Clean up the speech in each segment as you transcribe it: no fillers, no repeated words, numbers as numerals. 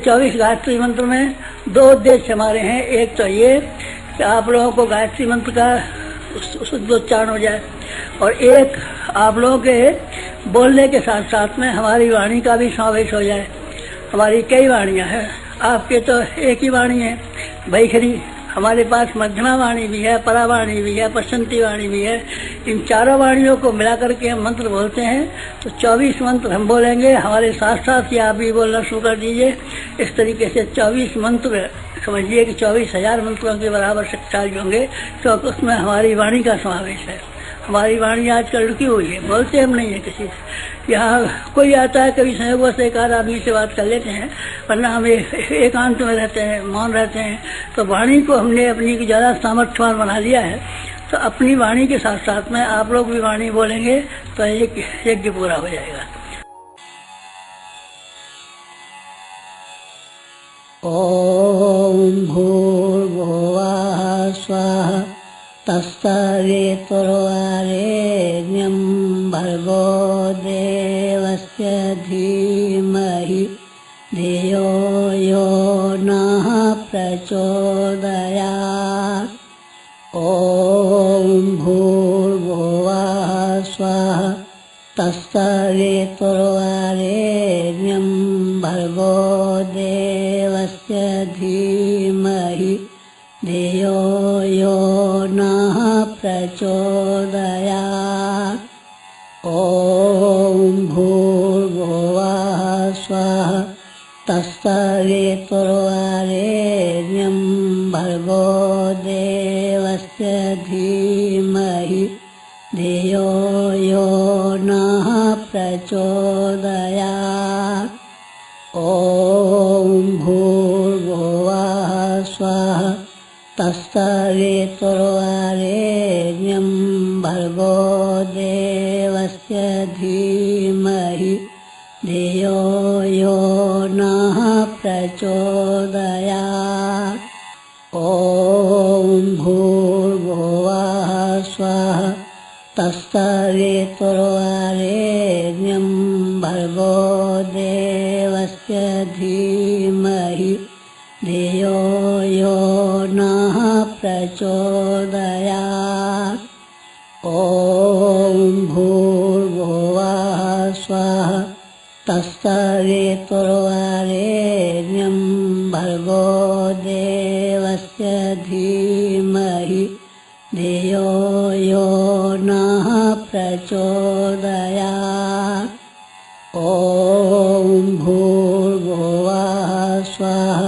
चौबीस गायत्री मंत्र में दो उद्देश्य हमारे हैं। एक तो ये कि आप लोगों को गायत्री मंत्र का शुद्ध उच्चारण हो जाए, और एक आप लोगों के बोलने के साथ साथ में हमारी वाणी का भी समावेश हो जाए। हमारी कई वाणियाँ हैं, आपके तो एक ही वाणी है भैखरी। हमारे पास मध्यमा वाणी भी है, परावाणी भी है, पश्चंती वाणी भी है। इन चारों वाणियों को मिला करके हम मंत्र बोलते हैं। तो 24 मंत्र हम बोलेंगे, हमारे साथ साथ ही आप भी बोलना शुरू कर दीजिए। इस तरीके से 24 मंत्र समझिए कि 24,000 मंत्रों के बराबर शक्तिशाली होंगे, क्योंकि उसमें हमारी वाणी का समावेश है। हमारी वाणी आजकल रुकी हुई है, बोलते हम नहीं है किसी से। यहाँ कोई आता है, कभी संयोगों से एक आध आदमी से बात कर लेते हैं, वरना हम एकांत में रहते हैं, मौन रहते हैं। तो वाणी को हमने अपनी ज़्यादा सामर्थ्यवान बना लिया है। तो अपनी वाणी के साथ साथ में आप लोग भी वाणी बोलेंगे तो एक यज्ञ पूरा हो जाएगा। ओम भूर्भुवः स्वः तत्सवितुर्वरेण्यं भर्गो देवस्य धीमहि धियो यो नः प्रचोदयात्। ओम भूर्भुवः स्वः तत्सवितुर्वरेण्यं भर्गो देवस्य धीमहि धियो यो नः प्रचोदयात्। ओम भूर्भुवः स्वः तत्सवितुर्वरेण्यं भर्गो देवस्य धीमहि धियो यो नः प्रचोदयात्। ओम भूर्भुवः स्वः तत्सवितुर्वरेण्यं भर्गो देवस्य धीमहि धियो यो नः प्रचोदयात्। ओम भूर्भुवः स्वः तत्सवितुर्वरेण्यं भर्गो देवस्य धीमहि धियो यो नः प्रचोदयात्। ओम भूर्भुवः स्वः तत्सवितुर्वरेण्यं भर्गो देवस्य धीमहि धियो यो नः प्रचोदयात्। ओम भूर्भुवः स्वः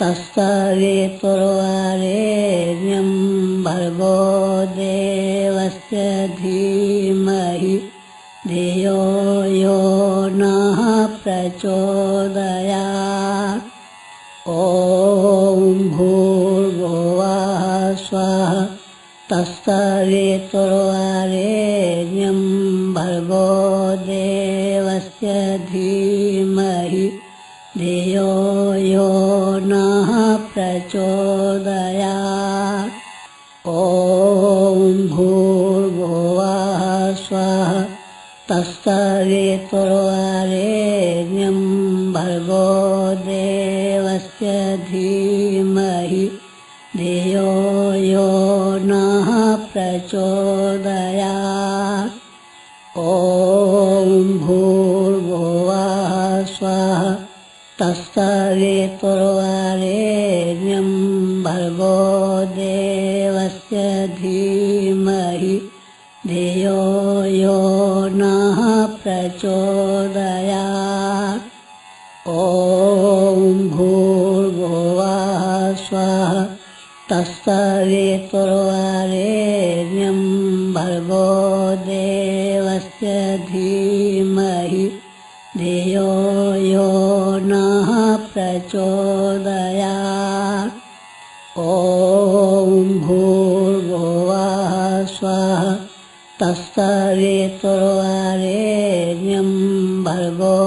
तत्सवितुर्वरेण्यं भर्गो देवस्य धीमहि धियो यो नः प्रचोदयात्। ओम भूर्भुवः स्वः तत्सवितुर्वरेण्यं भर्गो देवस्य धीमहि धियो यो नः प्रचोदयात्। ओम भूर्भुवः स्वः तत्सवितुर्वरेण्यं भर्गो देवस्य धीमहि धियो यो नः प्रचोदयात्। ओम भूर्भुवः स्वः तत्सवितुर्वरेण्यं भर्गो देवस्य धीमहि धियो यो नः प्रचोदयात्। ओम भूर्भुवः स्वः तत्सवितुर्वरेण्यं भर्गो देवस्य धीमहि धियो यो नः प्रचोदयात्। ओम भूर्भुवः स्वः तत्सवितुर्वरेण्यं भर्गो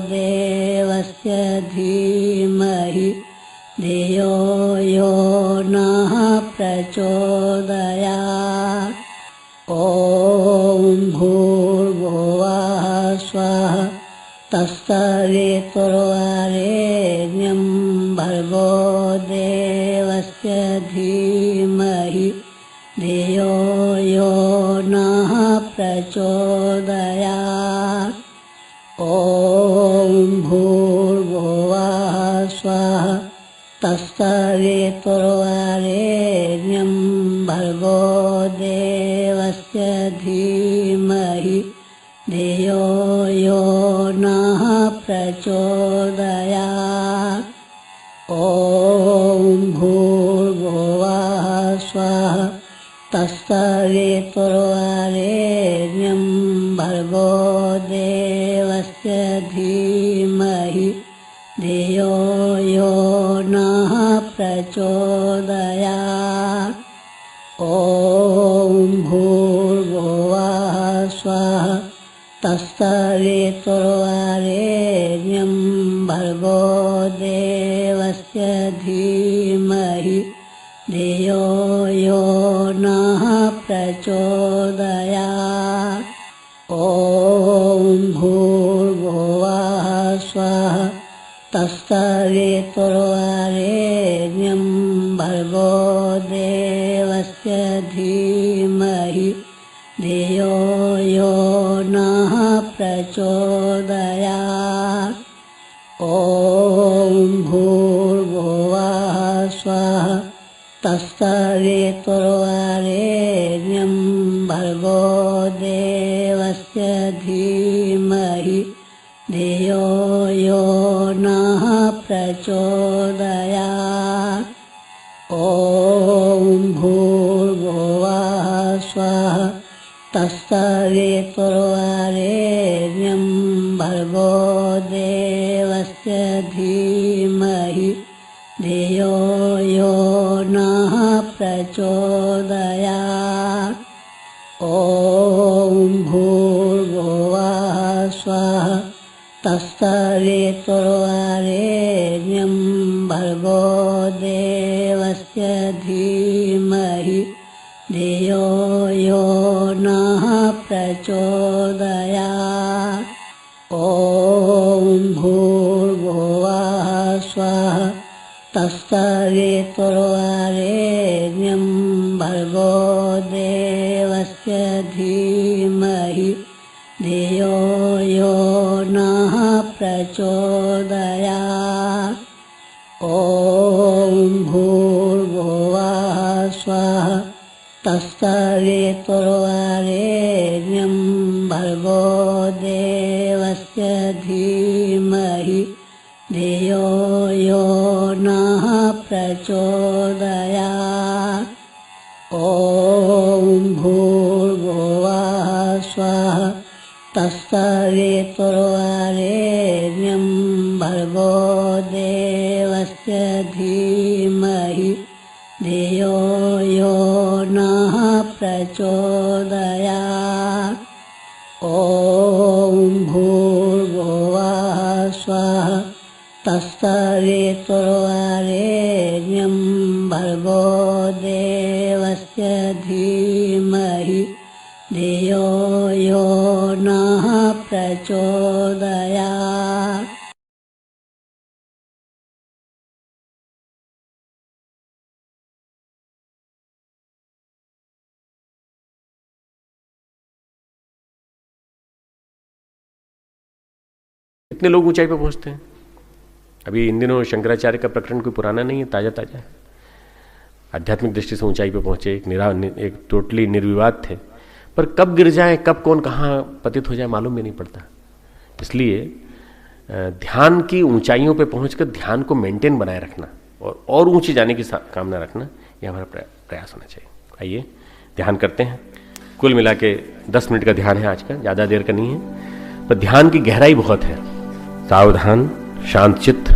देवस्य धीमहि धियो यो नः प्रचोदयात्। ॐ भूर्भुवः स्वः तत्सवितुर्वरेण्यं भर्गो देवस्य धीमहि धियो यो नः प्रचोदयात्। ॐ भूर्भुवः स्वः तत्सवितुर्वरेण्यं भर्गो देवस्य धीमहि धियो यो नः प्रचोदयात्। ॐ भूर्भुवः स्वः तत्सवितुर्वरेण्यं भर्गो देवस्य धीमहि धियो यो नः प्रचोदयात्। ॐ भूर्भुवः स्वः तत्सवितुर्वरेण्यं भर्गो देवस्य धीमहि धियो यो नः प्रचोदयात्। ॐ भूर्भुवः स्वः तत्सवितुर्वरेण्यं भर्गो देवस्य धीमहि धियो यो नः प्रचोदयात्। ॐ भूर्भुवः स्वः तत्सवितुर्वरेण्यं भर्गो देवस्य धीमहि धियो यो नः प्रचोदयात्। ॐ भूर्भुवः स्वः तत्सवितुर्वरेण्यं भर्गो देवस्य धीमहि धियो यो नः प्रचोदयात्। ॐ भूर्भुवः स्वः तत्सवितुर्वरेण्यं भर्गो देवस्य धीमहि धियो यो नः प्रचोदयात्। ॐ भूर्भुवः स्वः तत्सवितुर्वरेण्यं भर्गो देवस्य धीमहि धियो यो नः प्रचोदयात्। ॐ भूर्भुवः स्वः तत्सवितुर्वरेण्यं भर्गो देवस्य धीमहि धियो यो नः प्रचोदयात्। ॐ भूर्भुवः स्वः तत्सवितुर्वरेण्यं भर्गो देवस्य धीमहि धियो यो नः प्रचोदयात्। ॐ भूर्भुवः स्वः तत्सवितुर्वरेण्यं भर्गो देवस्य धीमहि धियो यो नः प्रचोदयात्। कितने लोग ऊंचाई पर पहुंचते हैं? अभी इन दिनों शंकराचार्य का प्रकरण कोई पुराना नहीं है, ताजा ताजा है। आध्यात्मिक दृष्टि से ऊंचाई पर पहुंचे, एक टोटली निर्विवाद थे, पर कब गिर जाए, कब कौन कहाँ पतित हो जाए मालूम भी नहीं पड़ता। इसलिए ध्यान की ऊंचाइयों पे पहुंचकर ध्यान को मेंटेन बनाए रखना और ऊंचे जाने की कामना रखना, यह हमारा प्रयास होना चाहिए। आइए ध्यान करते हैं। कुल मिला के 10 मिनट का ध्यान है आज का, ज़्यादा देर का नहीं है, पर ध्यान की गहराई बहुत है। सावधान, शांत चित्त,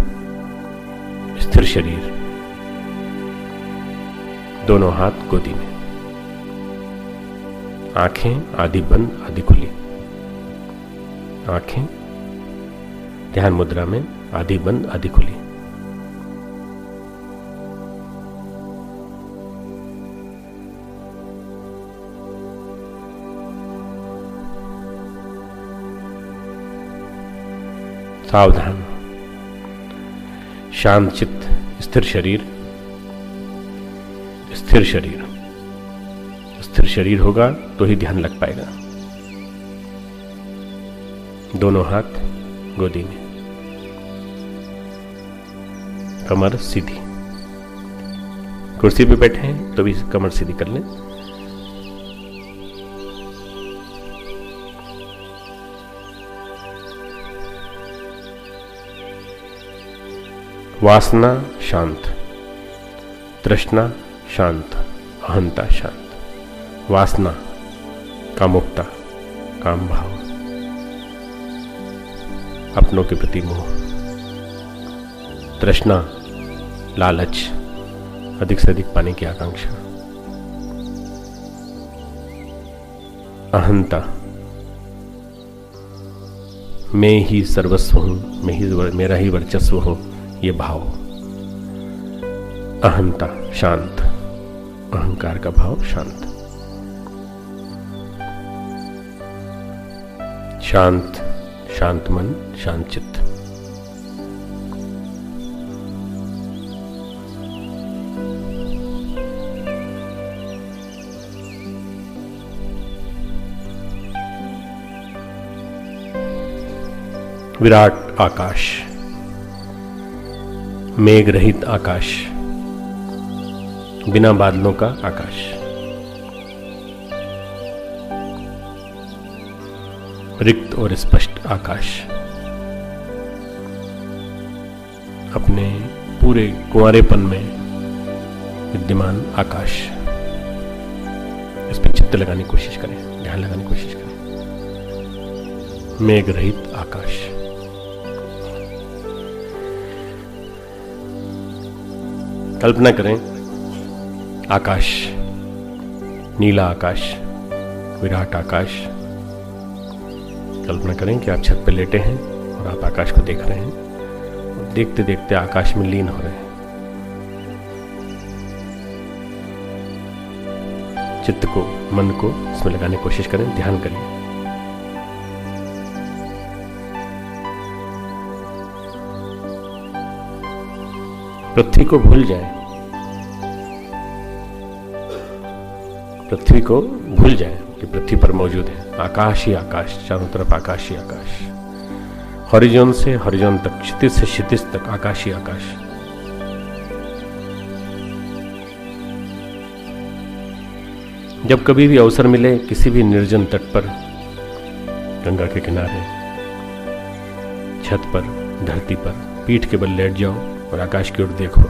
स्थिर शरीर, दोनों हाथ गोदी में, आंखें आधी बंद आधी खुली, आंखें ध्यान मुद्रा में आधी बंद आधी खुली। सावधान, शांत चित्त, स्थिर शरीर। स्थिर शरीर, स्थिर शरीर होगा तो ही ध्यान लग पाएगा। दोनों हाथ गोदी में, कमर सीधी। कुर्सी पे बैठे हैं तो भी कमर सीधी कर लें। वासना शांत, तृष्णा शांत, अहंता शांत। वासना कामुकता, काम भाव, अपनों के प्रति मोह। तृष्णा लालच, अधिक से अधिक पाने की आकांक्षा। अहंता मैं ही सर्वस्व हूं, मेरा ही वर्चस्व हो, ये भाव। अहंता शांत, अहंकार का भाव शांत। शांत, शांत मन, शांत चित्त। विराट आकाश, मेघ रहित आकाश, बिना बादलों का आकाश। रिक्त और स्पष्ट आकाश, अपने पूरे कुंवारेपन में विद्यमान आकाश। इस पर चित्त लगाने की कोशिश करें, ध्यान लगाने की कोशिश करें। मेघ रहित आकाश। कल्पना करें आकाश, नीला आकाश, विराट आकाश। कल्पना करें कि आप छत पर लेटे हैं और आप आकाश को देख रहे हैं और देखते देखते आकाश में लीन हो रहे हैं। चित्त को, मन को इसमें लगाने की कोशिश करें, ध्यान करिए। पृथ्वी को भूल जाए, पृथ्वी को भूल जाए कि पृथ्वी पर मौजूद है। आकाश ही आकाश, चारों तरफ आकाश ही आकाश। हॉरिजॉन से हॉरिजॉन तक, क्षितिज से क्षितिज तक आकाश ही आकाश। जब कभी भी अवसर मिले किसी भी निर्जन तट पर, गंगा के किनारे, छत पर, धरती पर, पीठ के बल लेट जाओ और आकाश की ओर देखो।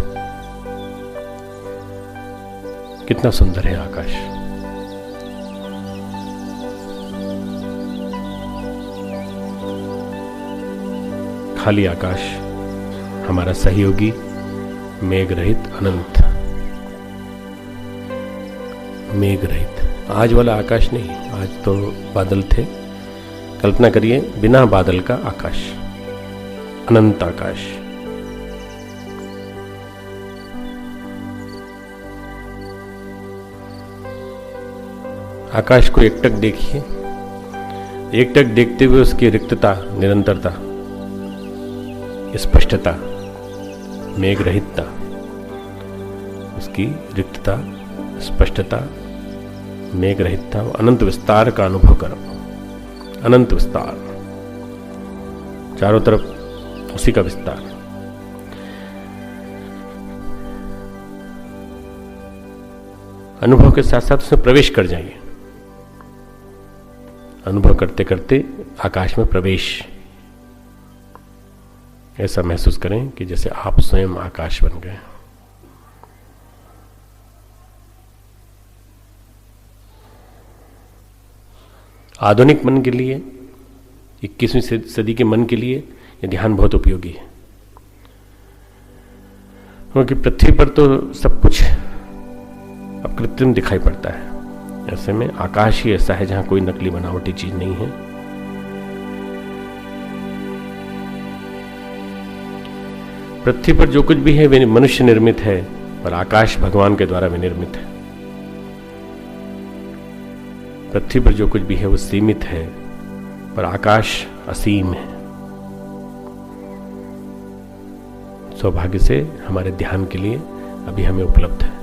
कितना सुंदर है आकाश। खाली आकाश, हमारा सहयोगी, मेघ रहित अनंत। मेघ रहित, आज वाला आकाश नहीं, आज तो बादल थे। कल्पना करिए बिना बादल का आकाश, अनंत आकाश। आकाश को एकटक देखिए, एकटक देखते हुए उसकी रिक्तता, निरंतरता, स्पष्टता, मेघ रहितता, उसकी रिक्तता, स्पष्टता, मेघ रहितता, अनंत विस्तार का अनुभव करो। अनंत विस्तार, चारों तरफ उसी का विस्तार। अनुभव के साथ साथ उसमें प्रवेश कर जाइए। अनुभव करते करते आकाश में प्रवेश, ऐसा महसूस करें कि जैसे आप स्वयं आकाश बन गए। आधुनिक मन के लिए, 21वीं सदी के मन के लिए यह ध्यान बहुत उपयोगी है, क्योंकि पृथ्वी पर तो सब कुछ अब कृत्रिम दिखाई पड़ता है। ऐसे में आकाश ही ऐसा है जहां कोई नकली बनावटी चीज नहीं है। पृथ्वी पर जो कुछ भी है वे मनुष्य निर्मित है, और आकाश भगवान के द्वारा विनिर्मित है। पृथ्वी पर जो कुछ भी है वो सीमित है, पर आकाश असीम है। सौभाग्य से हमारे ध्यान के लिए अभी हमें उपलब्ध है।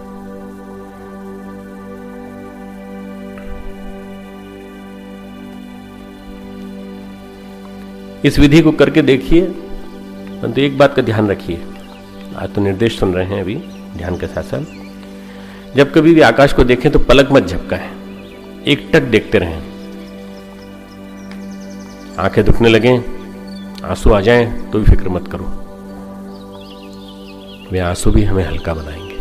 इस विधि को करके देखिए, परंतु एक बात का ध्यान रखिए। आज तो निर्देश सुन रहे हैं अभी ध्यान के साथ साथ। जब कभी भी आकाश को देखें तो पलक मत झपकाएं, एक टक देखते रहें। आंखें दुखने लगें, आंसू आ जाएं तो भी फिक्र मत करो, वे आंसू भी हमें हल्का बनाएंगे।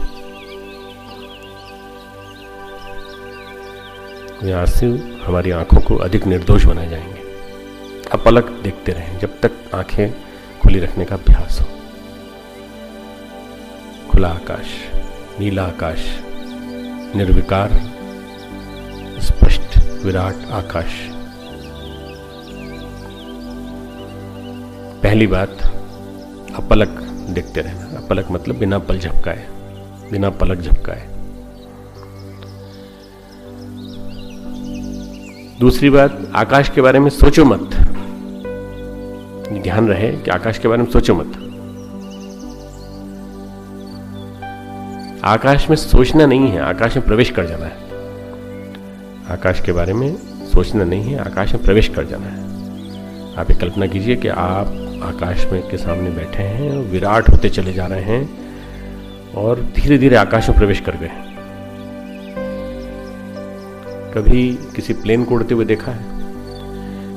वे आंसू हमारी आंखों को अधिक निर्दोष बना जाएंगे। अब पलक देखते रहें जब तक आंखें खुली रखने का अभ्यास हो। खुला आकाश, नीला आकाश, निर्विकार, स्पष्ट विराट आकाश। पहली बात, अपलक देखते रहना। अपलक मतलब बिना पल झपकाए, बिना पलक झपकाए। दूसरी बात, आकाश के बारे में सोचो मत। ध्यान रहे कि आकाश के बारे में सोचो मत। आकाश में सोचना नहीं है, आकाश में प्रवेश कर जाना है। आकाश के बारे में सोचना नहीं है, आकाश में प्रवेश कर जाना है। आप एक कल्पना कीजिए कि आप आकाश में के सामने बैठे हैं, विराट होते चले जा रहे हैं और धीरे धीरे आकाश में प्रवेश कर गए। कभी किसी प्लेन को उड़ते हुए देखा है,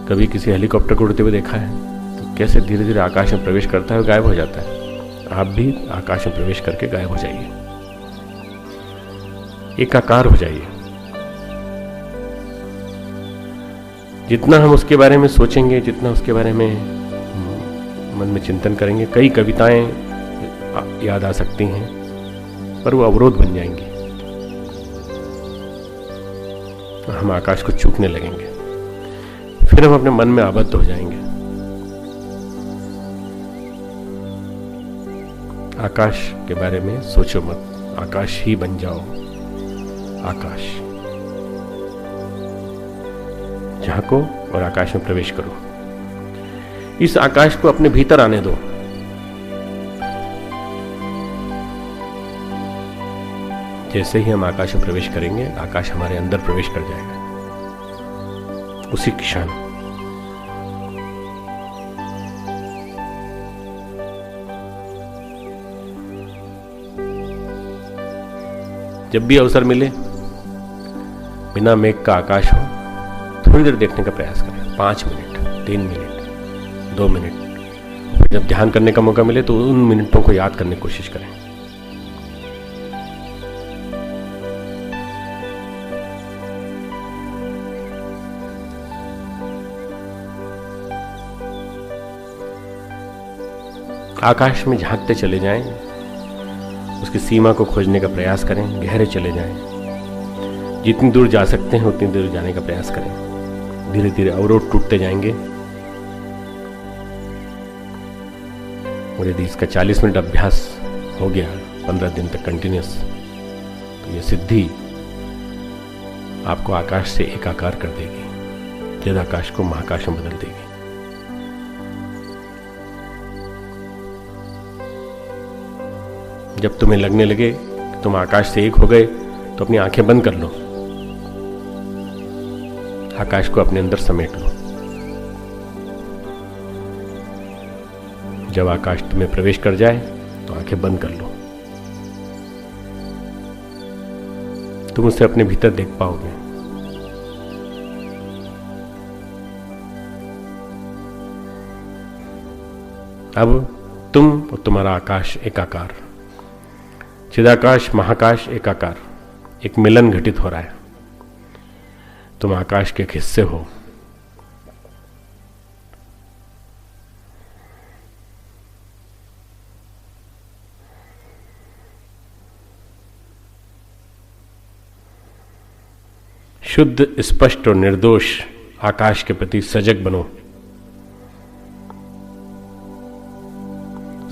कभी किसी हेलीकॉप्टर को उड़ते हुए देखा है, तो कैसे धीरे धीरे आकाश में प्रवेश करता है और गायब हो जाता है। आप भी आकाश में प्रवेश करके गायब हो जाइए, एकाकार हो जाइए। जितना हम उसके बारे में सोचेंगे, जितना उसके बारे में मन में चिंतन करेंगे, कई कविताएं याद आ सकती हैं, पर वो अवरोध बन जाएंगी। हम आकाश को चूकने लगेंगे, फिर हम अपने मन में आबद्ध हो जाएंगे। आकाश के बारे में सोचो मत, आकाश ही बन जाओ। आकाश, झांको और आकाश में प्रवेश करो। इस आकाश को अपने भीतर आने दो। जैसे ही हम आकाश में प्रवेश करेंगे, आकाश हमारे अंदर प्रवेश कर जाएगा। उसी क्षण जब भी अवसर मिले, बिना मेघ का आकाश हो, थोड़ी देर देखने का प्रयास करें। 5 मिनट, 3 मिनट, 2 मिनट। फिर जब ध्यान करने का मौका मिले तो उन मिनटों को याद करने की कोशिश करें। आकाश में झांकते चले जाएं, उसकी सीमा को खोजने का प्रयास करें, गहरे चले जाएं। जितनी दूर जा सकते हैं उतनी दूर जाने का प्रयास करें। धीरे धीरे अवरोध टूटते जाएंगे। और यदि इसका 40 मिनट अभ्यास हो गया 15 दिन तक कंटिन्यूस, तो ये सिद्धि आपको आकाश से एकाकार कर देगी, चिदाकाश को महाकाश में बदल देगी। जब तुम्हें लगने लगे कि तुम आकाश से एक हो गए, तो अपनी आंखें बंद कर लो, आकाश को अपने अंदर समेट लो। जब आकाश तुम्हें प्रवेश कर जाए तो आंखें बंद कर लो। तुम उसे अपने भीतर देख पाओगे। अब तुम और तुम्हारा आकाश एकाकार, चिदाकाश महाकाश एकाकार, एक मिलन घटित हो रहा है। तुम आकाश के एक हिस्से हो। शुद्ध, स्पष्ट और निर्दोष आकाश के प्रति सजग बनो।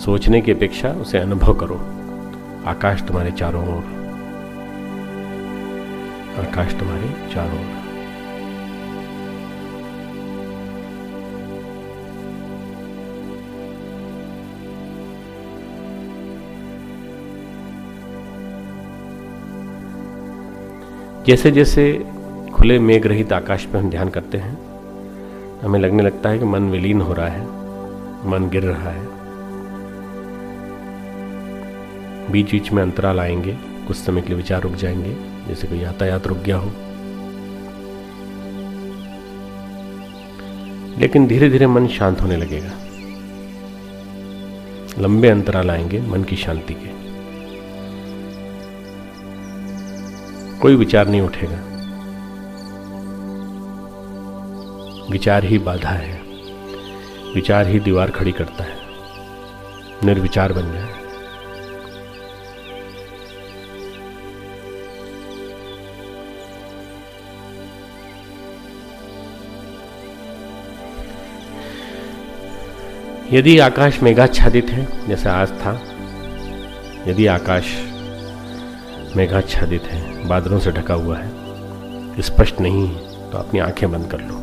सोचने की अपेक्षा उसे अनुभव करो। आकाश तुम्हारे चारों ओर, आकाश तुम्हारे चारों ओर। जैसे जैसे खुले मेघ रहित आकाश पर हम ध्यान करते हैं, हमें लगने लगता है कि मन विलीन हो रहा है, मन गिर रहा है। बीच बीच में अंतराल आएंगे, कुछ समय के लिए विचार रुक जाएंगे, जैसे कोई यातायात रुक गया हो। लेकिन धीरे धीरे मन शांत होने लगेगा। लंबे अंतराल आएंगे मन की शांति के, कोई विचार नहीं उठेगा। विचार ही बाधा है, विचार ही दीवार खड़ी करता है, निर्विचार बन जाए। यदि आकाश मेघाच्छादित है, जैसा आज था, यदि आकाश मेघाच्छादित है, बादलों से ढका हुआ है, स्पष्ट नहीं है, तो अपनी आंखें बंद कर लो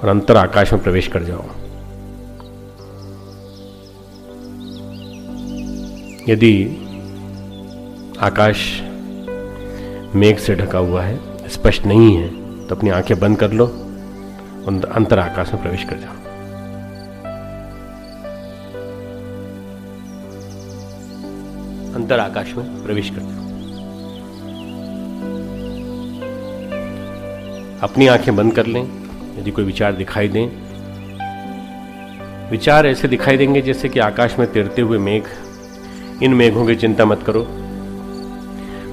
और अंतर आकाश में प्रवेश कर जाओ। यदि आकाश मेघ से ढका हुआ है, स्पष्ट नहीं है, तो अपनी आंखें बंद कर लो और अंतर आकाश में प्रवेश कर जाओ। अंतर आकाश में प्रवेश कर जाओ। अपनी आंखें बंद कर लें। यदि कोई विचार दिखाई दें, विचार ऐसे दिखाई देंगे जैसे कि आकाश में तैरते हुए मेघ। इन मेघों की चिंता मत करो,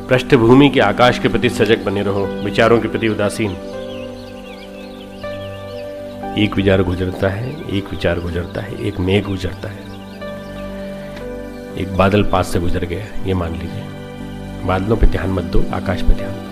पृष्ठभूमि के आकाश के प्रति सजग बने रहो, विचारों के प्रति उदासीन। एक विचार गुजरता है, एक विचार गुजरता है, एक मेघ गुजरता है, एक बादल पास से गुजर गया, ये मान लीजिए। बादलों पे ध्यान मत दो, आकाश पे ध्यान दो।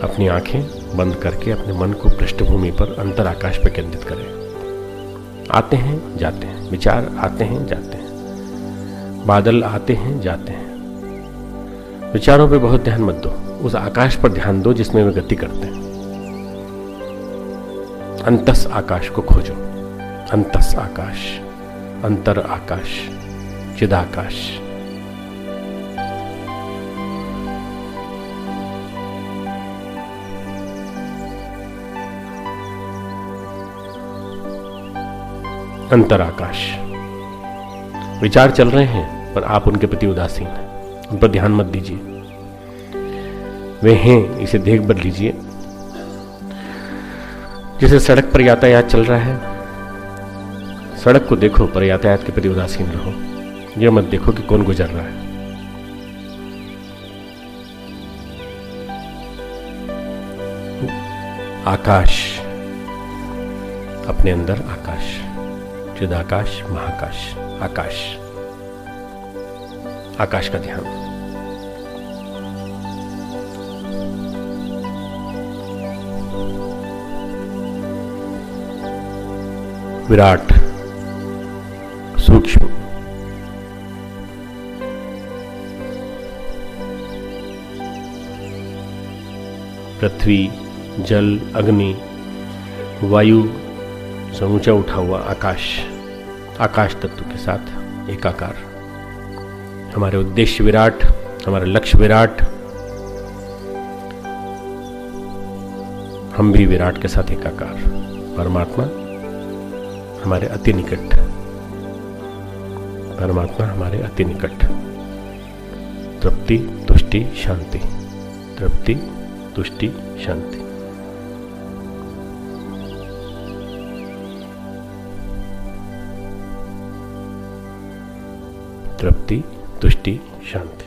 अपनी आंखें बंद करके अपने मन को पृष्ठभूमि पर अंतर आकाश पर केंद्रित करें। आते हैं जाते हैं, विचार आते हैं जाते हैं, बादल आते हैं जाते हैं। विचारों पे बहुत ध्यान मत दो, उस आकाश पर ध्यान दो जिसमें वे गति करते हैं। अंतस आकाश को खोजो, अंतस आकाश, अंतर आकाश, चिदाकाश। अंतर आकाश। विचार चल रहे हैं पर आप उनके प्रति उदासीन हैं, उन पर ध्यान मत दीजिए। वे हैं, इसे देख बदल लीजिए। जैसे सड़क पर यातायात चल रहा है, सड़क को देखो पर यातायात के प्रति उदासीन रहो। यह मत देखो कि कौन गुजर रहा है। आकाश, अपने अंदर आकाश, चिदाकाश, महाकाश, आकाश, आकाश का ध्यान। विराट, सूक्ष्म, पृथ्वी, जल, अग्नि, वायु से ऊंचा उठा हुआ आकाश, आकाश तत्व के साथ एकाकार। हमारे उद्देश्य विराट, हमारा लक्ष्य विराट, हम भी विराट के साथ एकाकार। परमात्मा हमारे अति निकट, परमात्मा हमारे अति निकट। तृप्ति, तुष्टि, शांति, तृप्ति, तुष्टि, शांति। तृप्ति, तुष्टि, शांति।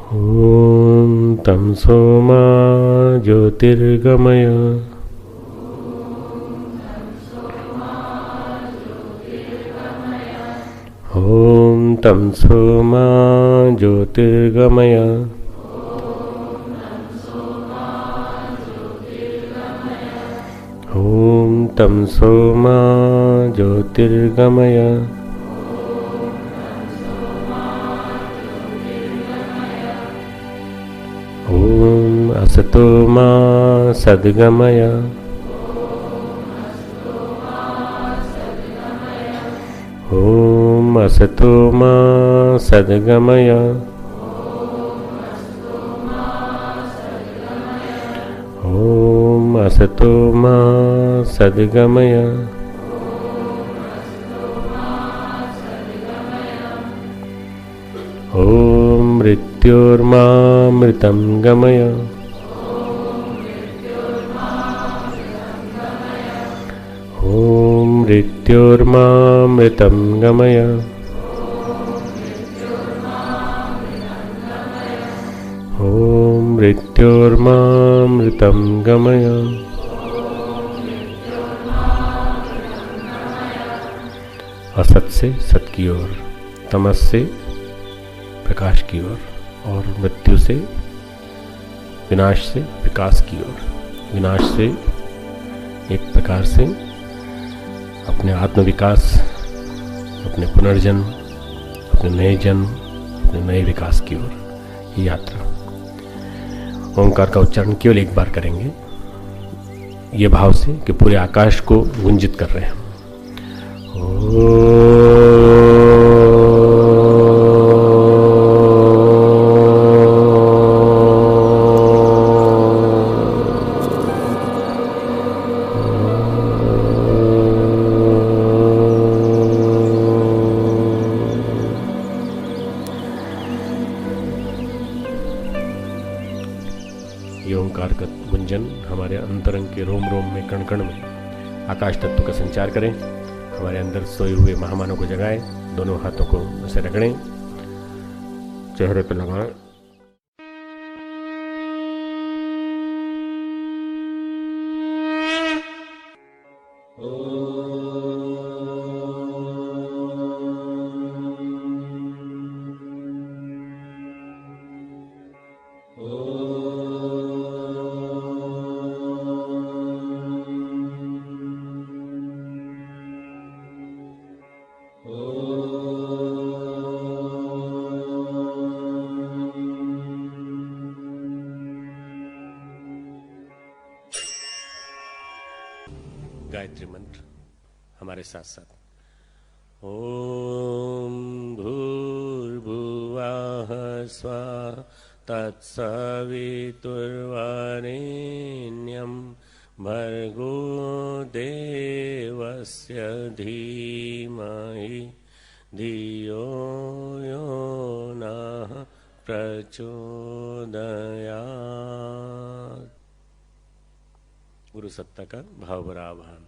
ओम तमसो मा ज्योतिर्गमय, ओम तमसो मा ज्योतिर्गमय, ओम तमसो मा ज्योतिर्गमय, ओम असतो मा सद्गमय, ओम असतो मा सद्गमय, ओम असतो मा सद्गमय, ओम मृत्योर्मामृतं गमय, ओम मृत्योर्मामृतं गमय, ओम मृत्योर्मामृतं गमय। असत से सत की ओर, तमस से प्रकाश की ओर, और मृत्यु से विनाश से विकास की ओर, विनाश से एक प्रकार से अपने आत्मविकास, अपने पुनर्जन्म, अपने नए जन्म, अपने नए विकास की ओर ये यात्रा। ओंकार का उच्चारण केवल एक बार करेंगे, ये भाव से कि पूरे आकाश को गुंजित कर रहे हैं। ये ओंकार का गुंजन हमारे अंतरंग के रोम रोम में, कण कण में आकाश तत्व का संचार करें। हमारे अंदर सोए हुए महामानव को जगाएं, दोनों हाथों को उसे रगड़ें, चेहरे पर लगाएं। गायत्री मंत्र हमारे साथ साथ। ओम भूर्भुवः स्वः तत्सवितुर्वरेण्यं भर्गो देवस्य धीमहि धियो यो नः प्रचोदयात्। गुरु सत्ता का भाव भरा आह्वान।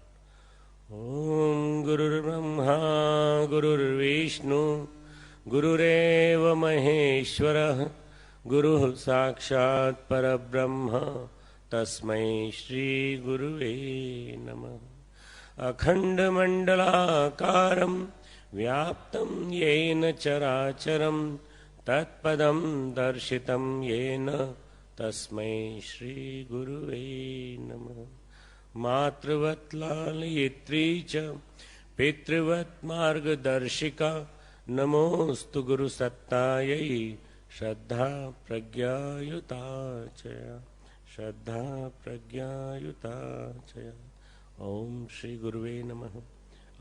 ओम गुरुर्ब्रह्मा गुरुर्विष्णु गुरुरेव महेश्वरः गुरुः साक्षात् परब्रह्म तस्मै श्री गुरुवे नमः। अखण्डमण्डलाकारं व्याप्तं येन चराचरं तत्पदं दर्शितं येन तस्मै श्री गुरुवे नमः। मातृवत् लालयित्री च पितृवत् मार्गदर्शिका नमोस्तु गुरुसत्तायै श्रद्धा प्रज्ञायुता च, श्रद्धा प्रज्ञायुता च। ओम श्री गुरुवे नमः।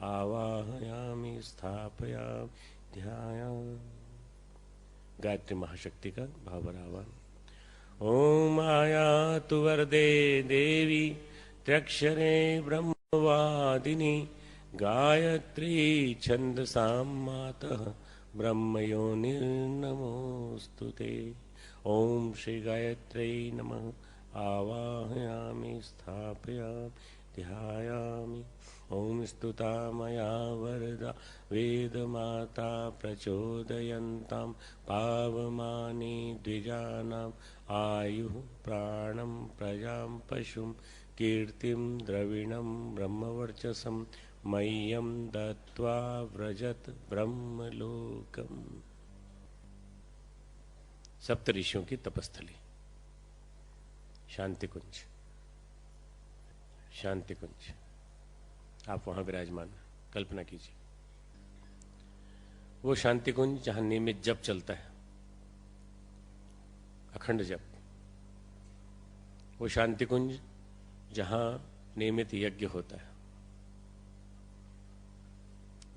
आवाहयामि स्थापयामि ध्यायामि। गायत्री महाशक्ति का भावभरा आह्वान। ओम आयातु वरदे देवी त्र्यक्षरे ब्रह्मवादिनी गायत्री छन्दसां मातः ब्रह्मयोनिर्नमोऽस्तुते। ओम श्री गायत्र्यै नमः। आवाहयामि स्थापयामि ध्यायामि। ओम स्तुता मया वरदा वेदमाता प्रचोदयन्तां पावमानि द्विजानाम् आयुः प्राणं प्रजां पशुं कीर्तिं द्रविणं ब्रह्मवर्चसं मह्यं दत्त्वा व्रजत ब्रह्मलोकम्। सप्त ऋषियों की तपस्थली शांति कुंज। शांति कुंज, आप वहां विराजमान, कल्पना कीजिए वो शांति कुंज जहां नियमित जप चलता है, अखंड जप। वो शांति कुंज जहां नियमित यज्ञ होता है,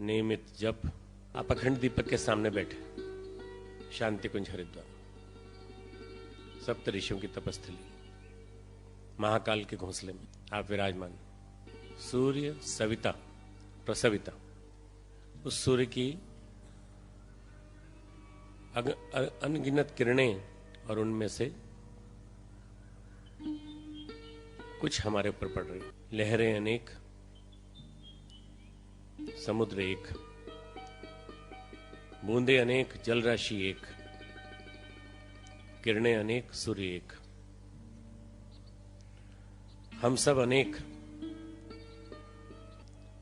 नियमित जप। आप अखंड दीपक के सामने बैठे, शांति कुंज हरिद्वार, सप्त ऋषियों की तपस्थली, महाकाल के घोंसले में आप विराजमान। सूर्य सविता प्रसविता, उस सूर्य की अनगिनत किरणें और उनमें से कुछ हमारे ऊपर पड़ रही। लहरें अनेक, समुद्र एक, बूंदे अनेक, जल राशि एक, किरणें अनेक, सूर्य एक। हम सब अनेक,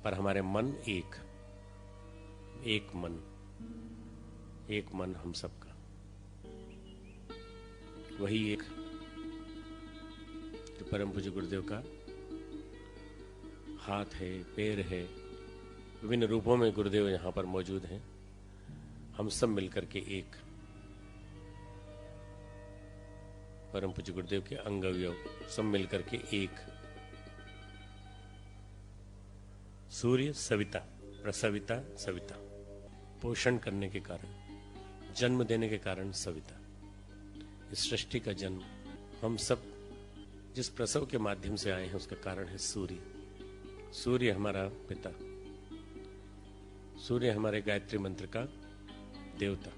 पर हमारे मन एक, एक मन हम सबका। वही एक जो परम पूज्य गुरुदेव का हाथ है, पैर है, विभिन्न रूपों में गुरुदेव यहां पर मौजूद हैं। हम सब मिलकर के एक परम पूज्य गुरुदेव के अंग अवयव सब मिलकर के एक। सूर्य सविता प्रसविता सविता, पोषण करने के कारण, जन्म देने के कारण सविता। इस सृष्टि का जन्म हम सब जिस प्रसव के माध्यम से आए हैं उसका कारण है सूर्य। सूर्य हमारा पिता, सूर्य हमारे गायत्री मंत्र का देवता।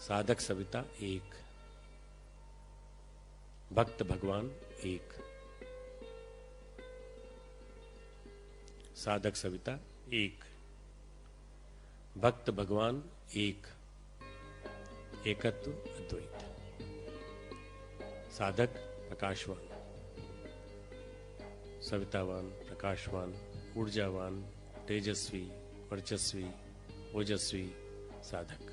साधक सविता एक, भक्त भगवान एक। साधक सविता एक, भक्त भगवान एक, एकत्व अद्वैत। साधक प्रकाशवान, सवितावान, प्रकाशवान, ऊर्जावान, तेजस्वी, वर्चस्वी, ओजस्वी साधक।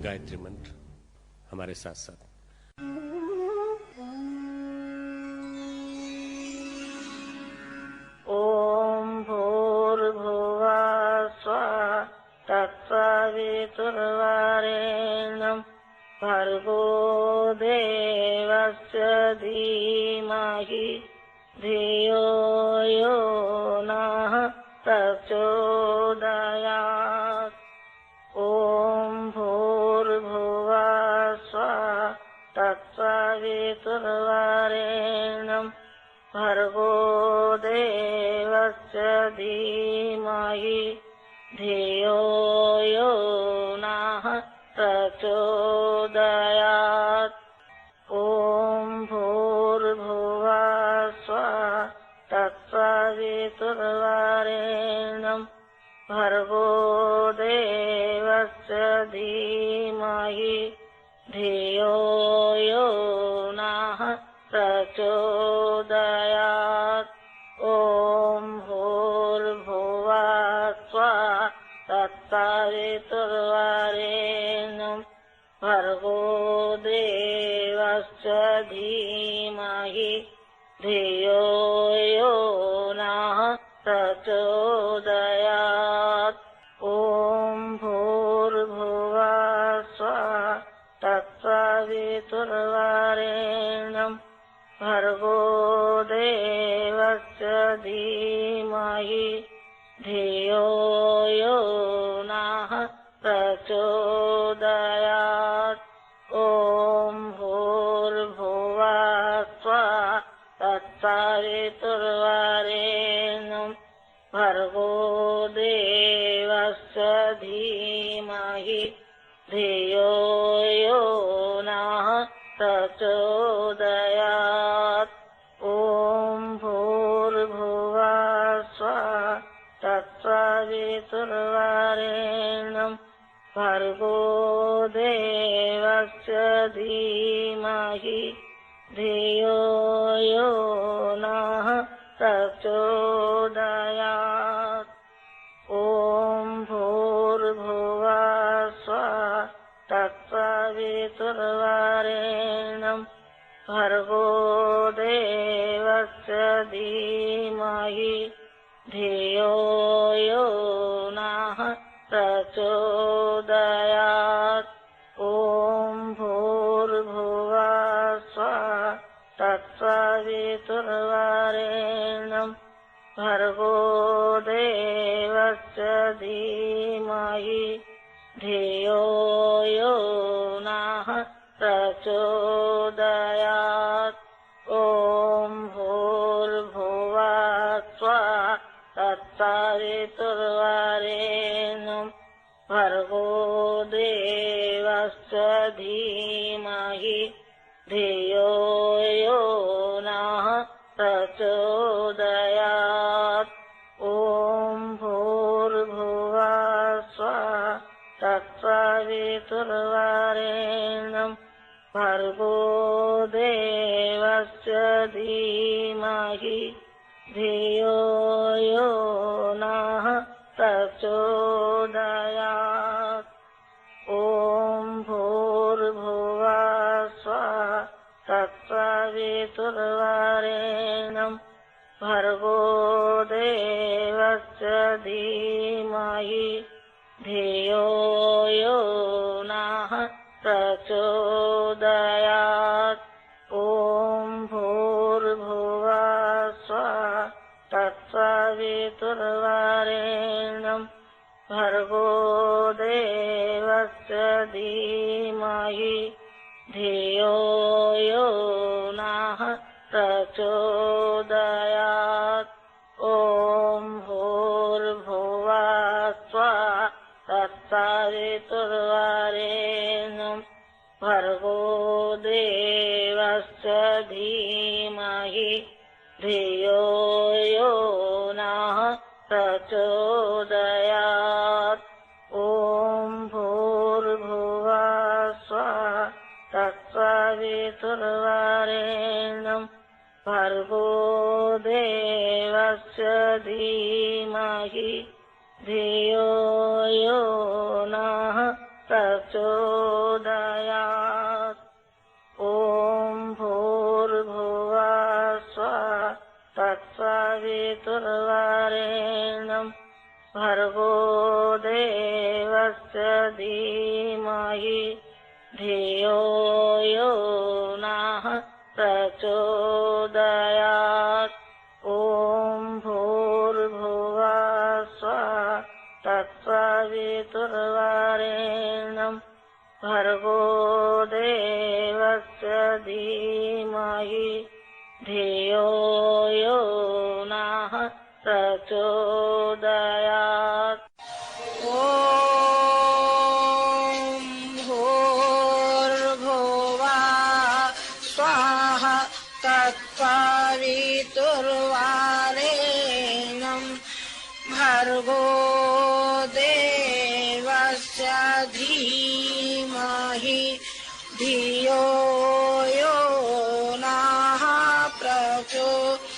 गायत्री मंत्र हमारे साथ साथ। ओम भूर्भुवः स्वः तत्सवितुर्वरेण्यं भर्गो देवस्य धीमहि धियो यो नः प्रचोदयात्। ओम भूर्भुवः स्वः तत्सवितुर्वरेण्यं भर्गो देवस्य धीमहि धियो यो नः प्रचोदयात्। ओम भूर्भुवः स्वः तत्सवितुर्वरेण्यं भर्गो देवस्य धीमहि धियो यो नः प्रचोदयात्। ओम भूर्भुवः स्वः तत्सवितुर्वरेण्यं भर्गो देवस्य धीमहि धियो यो नः प्रचोदयात्। ओम भूर्भुवः स्वः तत्सवितुर्वरेण्यं भर्गो देवस्य धीमहि धियो यो नः प्रचोदयात्। ओम भूर्भुवः स्वः तत्सवितुर्वरेण्यं भर्गो देवस्य धीमहि धियो यो नः प्रचोदयात्। ओम भूर्भुवः स्वः तत्सवितुर्वरेण्यं भर्गो देवस्य धीमहि धियो यो नः प्रचोदयात्। ओम भूर्भुवः स्वः तत्सवितुर्वरेण्यं भर्गो देवस्य धीमहि धियो यो नः प्रचोदयात् ॐ भूर्भुवः स्वः तत्सवितुर्वरेण्यं भर्गो देवस्य धीमहि धियो यो नः प्रचोदयात् ॐ भूर्भुवः स्वः तत्सवितुर्वरेण्यं भर्गो देवस्य धीमहि धियो यो नः प्रचोदयात् ॐ भूर्भुवः स्वः तत्सवितुर्वरेण्यं भर्गो देवस्य धीमहि धियो यो नः प्रचोदयात् ॐ भूर्भुवः स्वः तत्सवितुर्वरेण्यं भर्गो देवस्य धीमहि धियो यो नः प्रचोदयात् ॐ भूर्भुवः स्वः तत्सवितुर्वरेण्यं भर्गो देवस्य धीमहि धियो यो नः प्रचोदयात् ॐ भूर्भुवः स्वः तत्सवितुर्वरेण्यं भर्गो देवस्य धीमहि धियो यो नः प्रचोदयात् ॐ भूर्भुवः स्वः तत्सवितुर्वरेण्यं भर्गो देवस्य धीमहि धियो यो नः प्रचोदयात् ॐ भूर्भुवः स्वः तत्सवितुर्वरेण्यं भर्गो देवस्य धीमहि धियो यो नः प्रचोदयात् ॐ भूर्भुवः स्वः तत्सवितुर्वरेण्यं भर्गो देवस्य धीमहि धियो यो नः प्रचोदयात् ॐ भूर्भुवः स्वः तत्सवितुर्वरेण्यं भर्गो देवस्य धीमहि धियो यो नः प्रचोदयात्।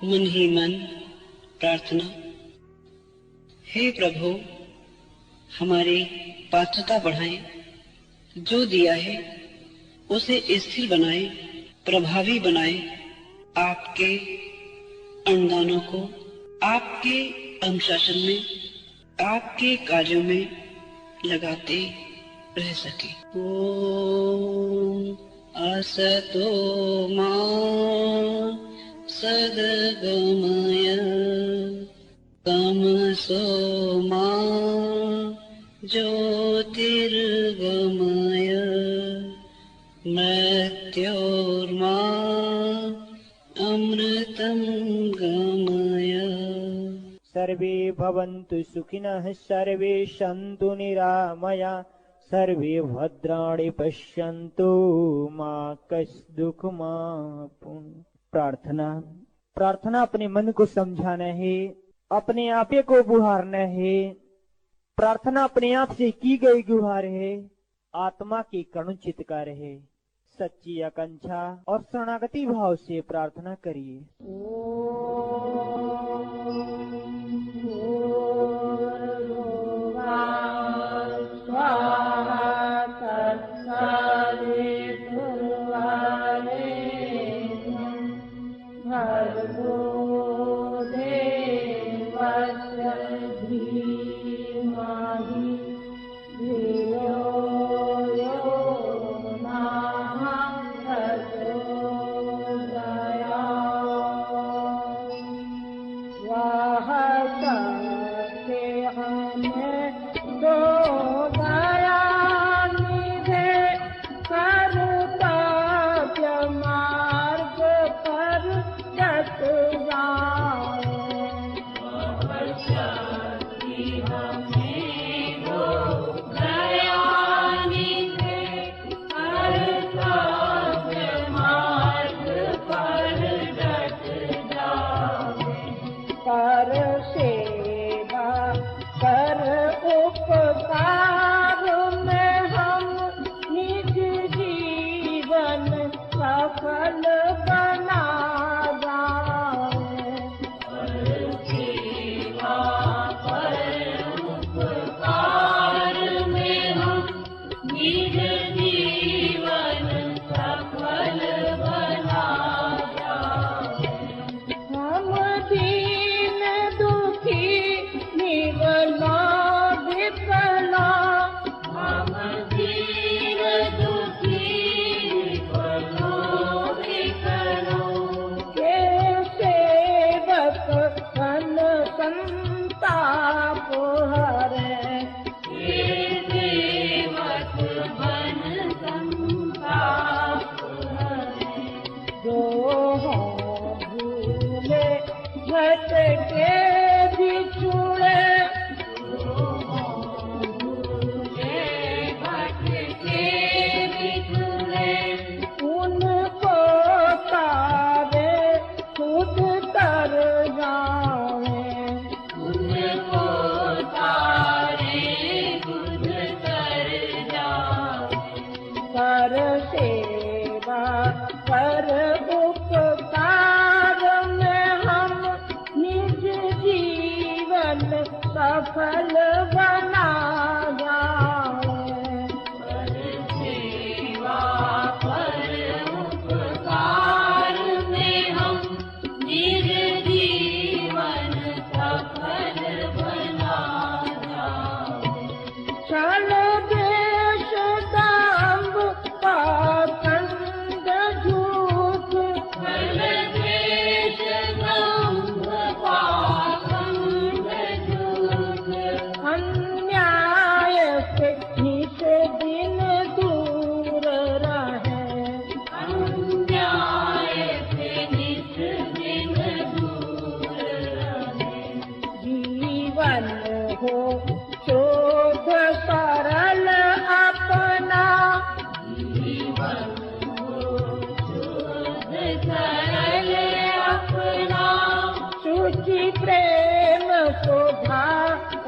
मन ही मन प्रार्थना। हे प्रभु, हमारी पात्रता बढ़ाएं, जो दिया है उसे स्थिर बनाए, प्रभावी बनाए, आपके अनुदानों को आपके अनुशासन में, आपके कार्यों में लगाते रह सके। ओम असतो मा सद्गमय तमसो मा ज्योतिर्गमय मृत्योर्मा अमृतं गमय। सर्वे भवन्तु सुखिनः, सर्वे सन्तु निरामया, सर्वे भद्राणि पश्यन्तु मा कश्चित् दुःखमाप्नुयात्। प्रार्थना अपने मन को समझाना है, अपने आपे को बुहारना है। प्रार्थना अपने आप से की गई गुहार है, आत्मा की करुण चित्कार है। सच्ची आकांक्षा और शरणागति भाव से प्रार्थना करिए। स्वाहा तत्सवितुर्वरेण्यं सफल बना सफल बना जाए। सेवा पर उपकार में हम निज जीवन सफल बना जाए। छल देश दाम्भ पाखंड झूठ, छल देश दाम्भ पाखंड झूठ, अन्याय से नित दिन दूर रहे, अन्याय से नित दिन दूर रहे। जीवन हो शोध सरल अपना, जीवन हो शोध सरल अपना, शुचि प्रेम शोभा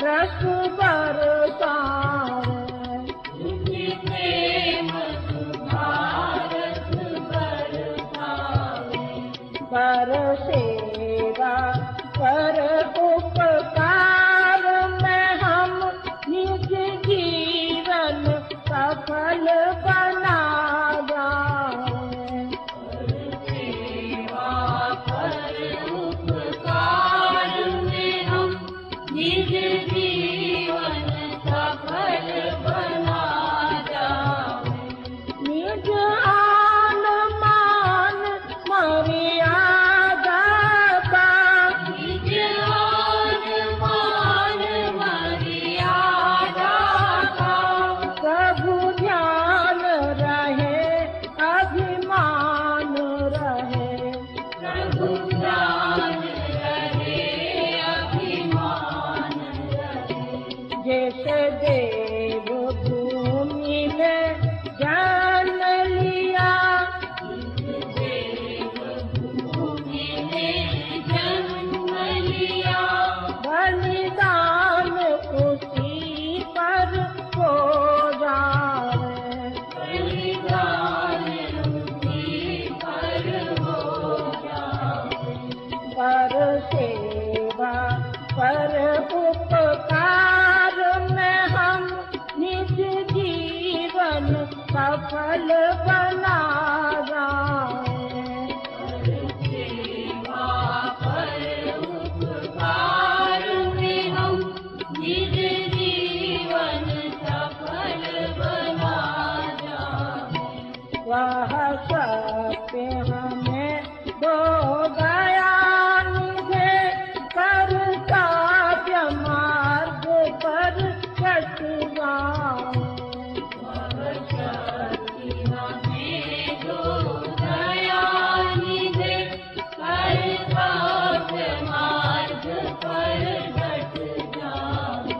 रस बरसावे, शुचि प्रेम शोभा रस बरसावे। पर सेवा पर उपकार में हम निज जीवन सफल बना जाए। सेवा पर उपकार में हम निज जीवन सफल बना जाए। निज आन मान मर्यादा का, निज आन मान मर्यादा का, प्रभु ध्यान रहे अभिमान रहे, प्रभु ध्यान रहे अभिमान रहे। जैसे देव भूमि में जन्म लिया, देव भूमि में जन्म लिया, बलिदान उसी पर हो जाए, बलिदान उसी पर हो जाए। पर सेवा पर उपकार में हम निज जीवन सफल बना जाए। सेवा पर उपकार में हम निज जीवन सफल बना जाए। वह सत्य हमें दो गया निधे, कर काव्य मार्ग पर कट जाए। वह सत्य हमें दो गया निधे, कर काव्य मार्ग पर कट जाए।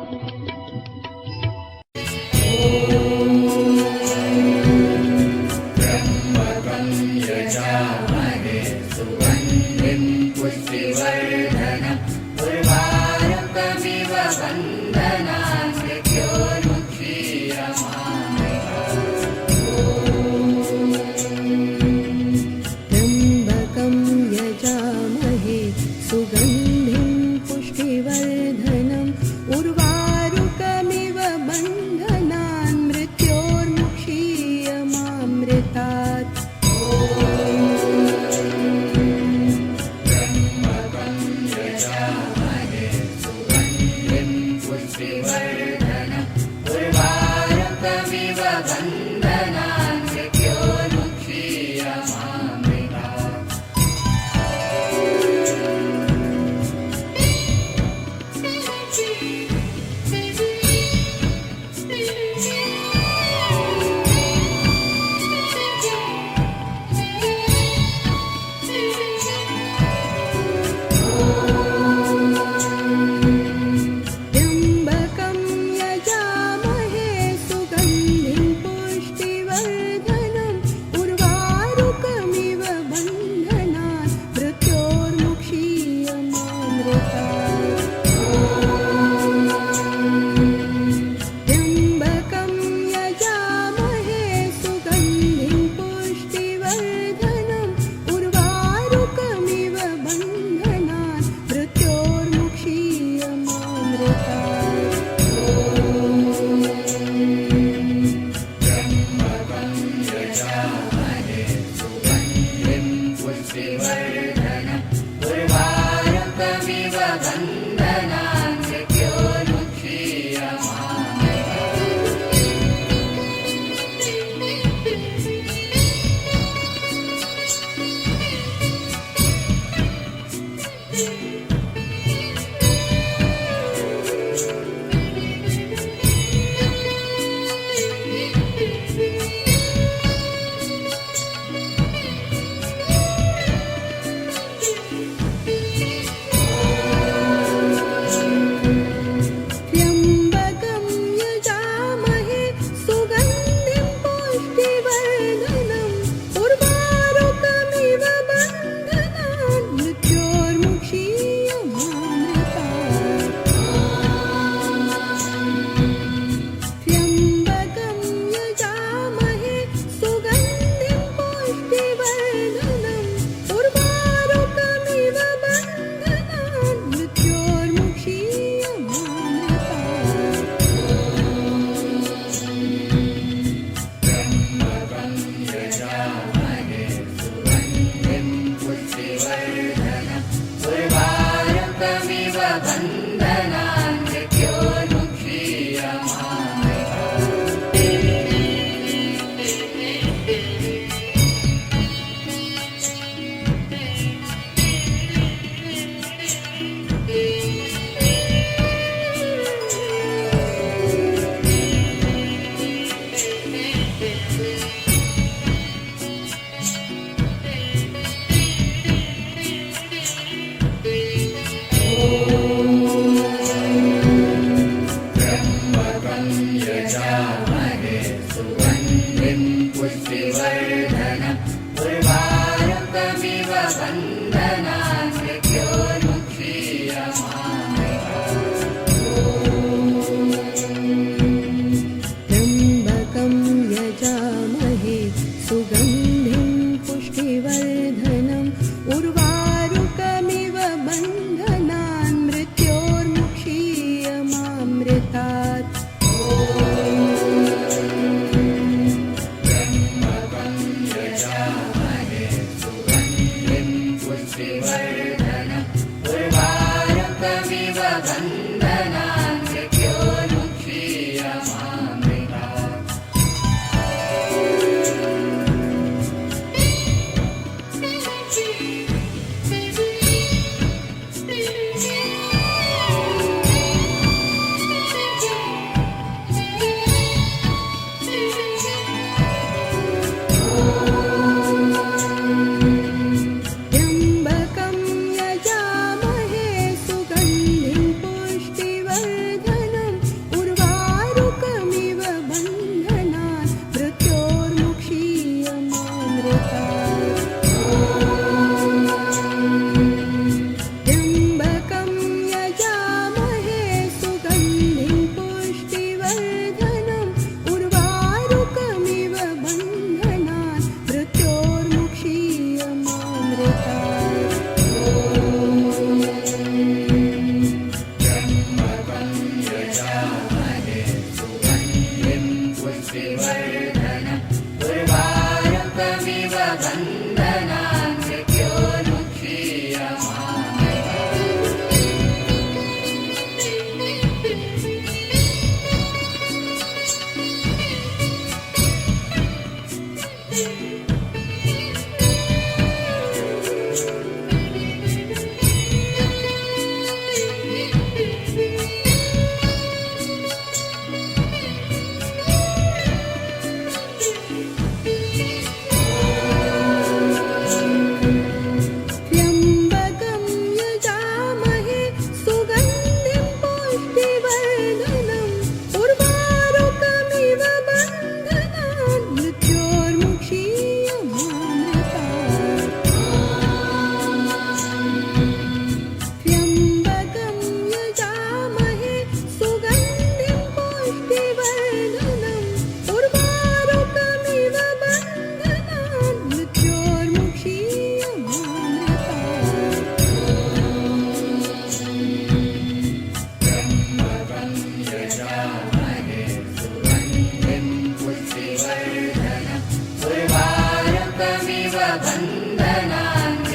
बन्धनान्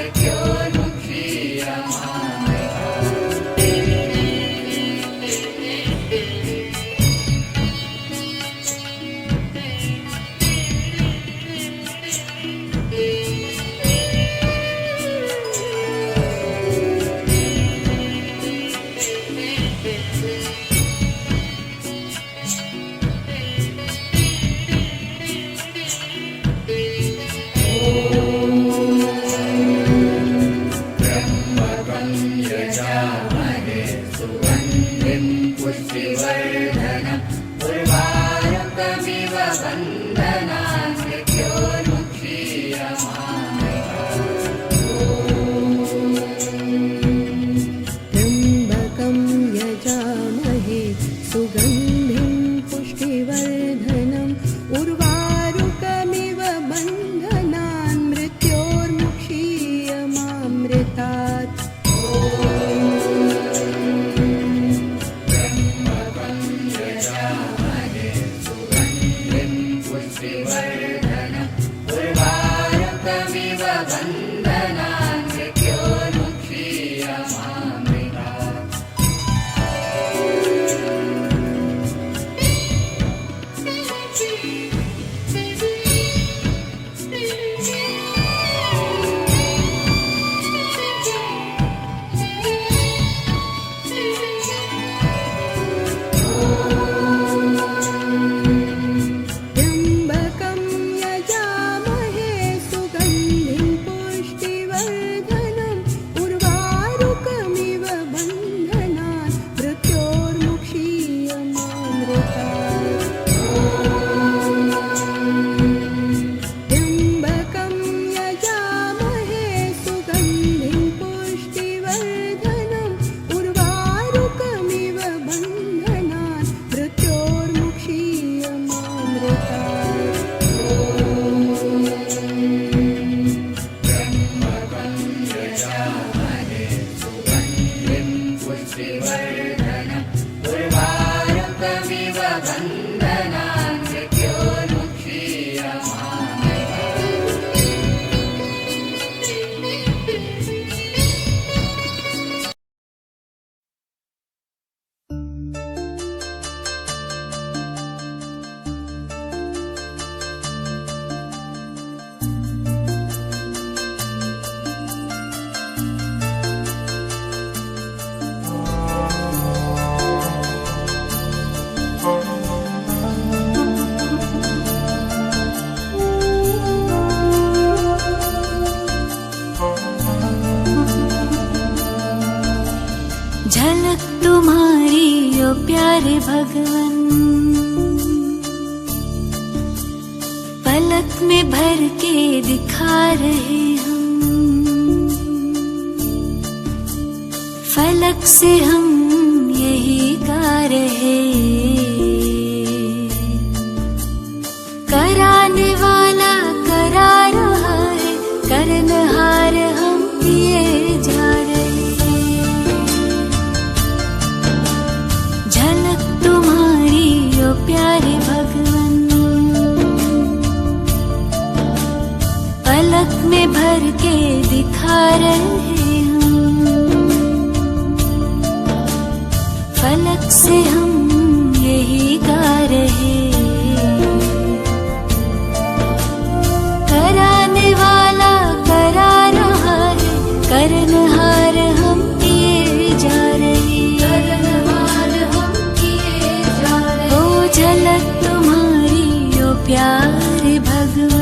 ओ प्यारे भगवन, पलक में भर के दिखा रहे हम, फलक से हम यही गा रहे। कराने वाला करा रहा है, करनहार हम किए जा रहे। झलक तुम्हारी ओ प्यारे भगवन, पलक में भर के दिखा रहे हम, फलक से हम यही गा रहे। कराने वाला करा रहा है, करनहार हम किए जा रहे। करनहार हम किए जा रहे। ओ झलक तुम्हारी ओ प्यारे भगवन।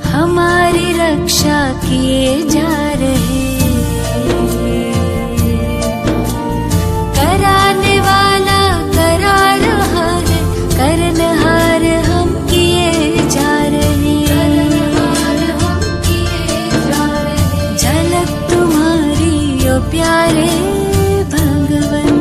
हमारी रक्षा किए जा रहे। कराने वाला करा रहा है, करनहार हम किए जा रहे। झलक तुम्हारी ओ प्यारे भगवन।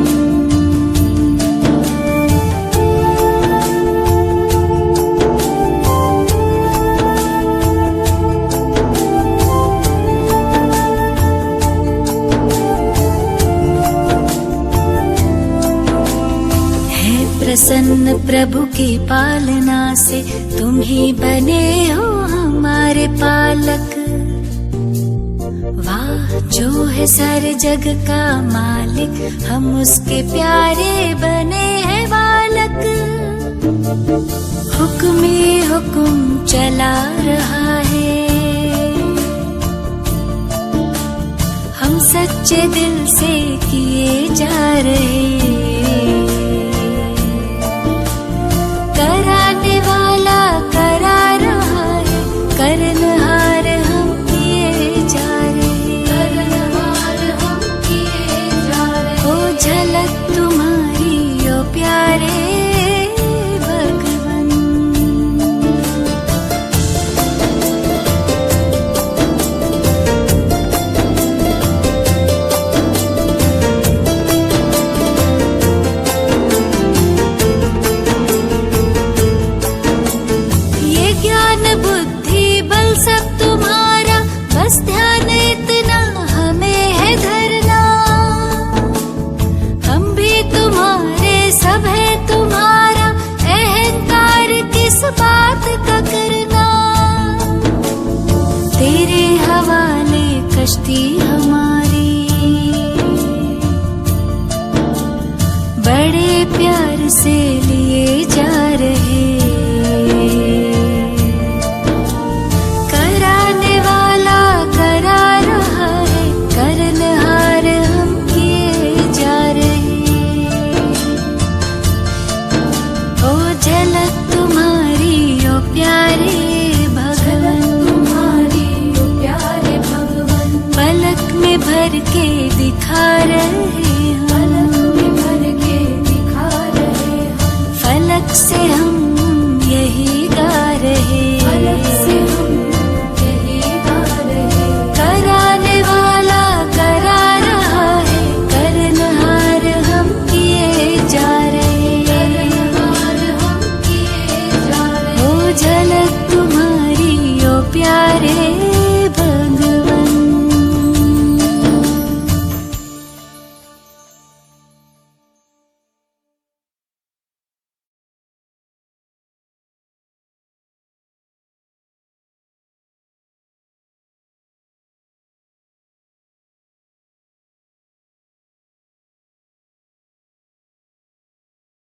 प्रसन्न प्रभु की पालना से तुम ही बने हो हमारे पालक। वाह जो है सारे जग का मालिक, हम उसके प्यारे बने हैं बालक। हुक्म ही हुक्म चला रहा है, हम सच्चे दिल से किए जा रहे। कराने वाला करा रहा है, करनहार हम किए जा रहे। करनहार हम किए जा रहे। ओ झलक तुम्हारी ओ प्यारे भगवन। सब तुम्हारा, बस ध्यान इतना हमें है धरना। हम भी तुम्हारे, सब है तुम्हारा, अहंकार किस बात का करना। तेरे हवाले कश्ती हमारी, बड़े प्यार से लिए जा रहे।